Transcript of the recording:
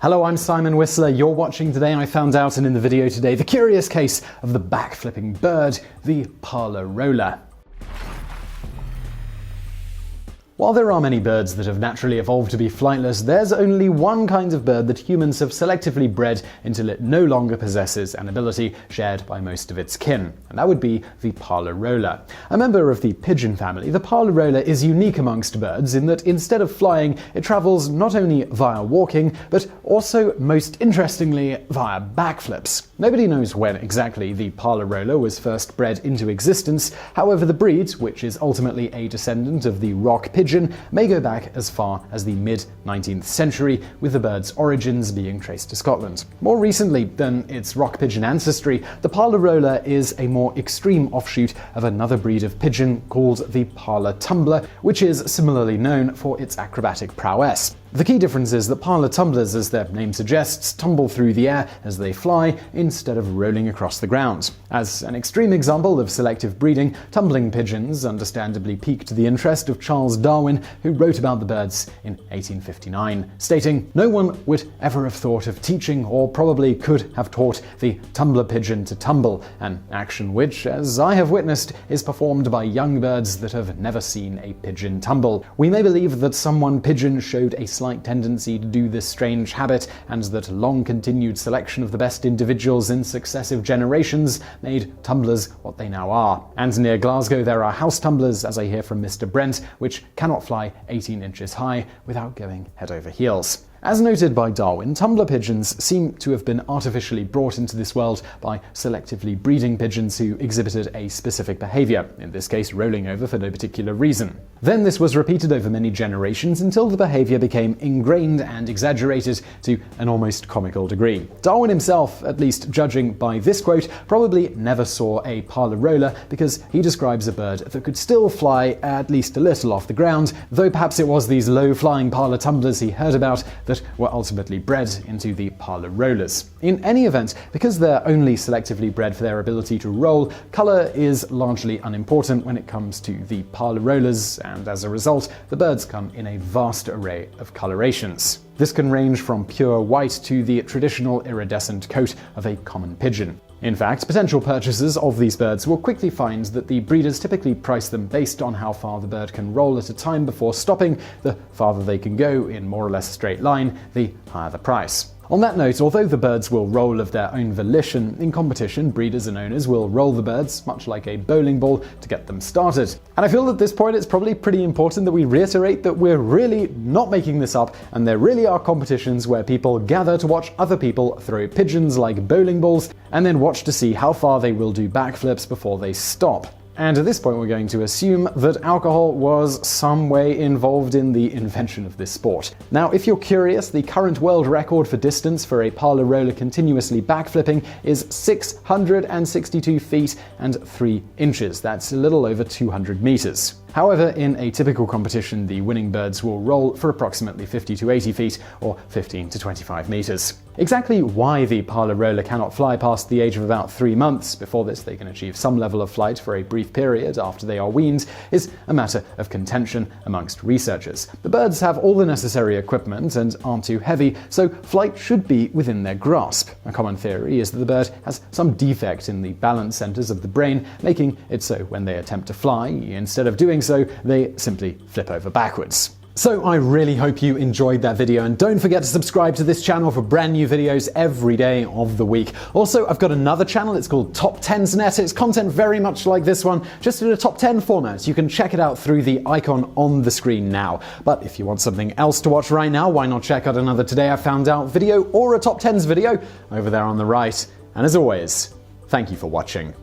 Hello, I'm Simon Whistler. You're watching Today I Found Out, and in the video today, the curious case of the backflipping bird, the Parlor roller. While there are many birds that have naturally evolved to be flightless, there's only one kind of bird that humans have selectively bred until it no longer possesses an ability shared by most of its kin, and that would be the Parlor roller. A member of the pigeon family, the Parlor roller is unique amongst birds in that instead of flying, it travels not only via walking, but also, most interestingly, via backflips. Nobody knows when exactly the Parlor roller was first bred into existence. However, the breed, which is ultimately a descendant of the rock pigeon, may go back as far as the mid-19th century, with the bird's origins being traced to Scotland. More recently than its rock pigeon ancestry, the Parlor roller is a more extreme offshoot of another breed of pigeon called the Parlor tumbler, which is similarly known for its acrobatic prowess. The key difference is that Parlor tumblers, as their name suggests, tumble through the air as they fly instead of rolling across the ground. As an extreme example of selective breeding, tumbling pigeons understandably piqued the interest of Charles Darwin, who wrote about the birds in 1859, stating, "No one would ever have thought of teaching, or probably could have taught, the tumbler pigeon to tumble, an action which, as I have witnessed, is performed by young birds that have never seen a pigeon tumble. We may believe that some one pigeon showed a slight tendency to do this strange habit, and that long-continued selection of the best individuals in successive generations made tumblers what they now are. And near Glasgow there are house tumblers, as I hear from Mr. Brent, which cannot fly 18 inches high without going head over heels." As noted by Darwin, tumbler pigeons seem to have been artificially brought into this world by selectively breeding pigeons who exhibited a specific behavior, in this case rolling over for no particular reason. Then this was repeated over many generations until the behavior became ingrained and exaggerated to an almost comical degree. Darwin himself, at least judging by this quote, probably never saw a Parlor roller because he describes a bird that could still fly at least a little off the ground, though perhaps it was these low-flying Parlor tumblers he heard about that were ultimately bred into the Parlor rollers. In any event, because they're only selectively bred for their ability to roll, color is largely unimportant when it comes to the Parlor rollers, and as a result, the birds come in a vast array of colorations. This can range from pure white to the traditional iridescent coat of a common pigeon. In fact, potential purchasers of these birds will quickly find that the breeders typically price them based on how far the bird can roll at a time before stopping. The farther they can go in more or less a straight line, the higher the price. On that note, although the birds will roll of their own volition, in competition, breeders and owners will roll the birds, much like a bowling ball, to get them started. And I feel at this point it's probably pretty important that we reiterate that we're really not making this up, and there really are competitions where people gather to watch other people throw pigeons like bowling balls, and then watch to see how far they will do backflips before they stop. And at this point we're going to assume that alcohol was some way involved in the invention of this sport. Now, if you're curious, the current world record for distance for a Parlor roller continuously backflipping is 662 feet and 3 inches. That's a little over 200 meters. However, in a typical competition, the winning birds will roll for approximately 50 to 80 feet, or 15 to 25 meters. Exactly why the Parlor roller cannot fly past the age of about 3 months, before this they can achieve some level of flight for a brief period after they are weaned, is a matter of contention amongst researchers. The birds have all the necessary equipment and aren't too heavy, so flight should be within their grasp. A common theory is that the bird has some defect in the balance centers of the brain, making it so when they attempt to fly, instead of doing so, they simply flip over backwards. So I really hope you enjoyed that video, and don't forget to subscribe to this channel for brand new videos every day of the week. Also, I've got another channel, it's called Top 10's Net. It's content very much like this one, just in a top 10 format. You can check it out through the icon on the screen now. But if you want something else to watch right now, why not check out another Today I Found Out video or a Top 10's video over there on the right. And as always, thank you for watching.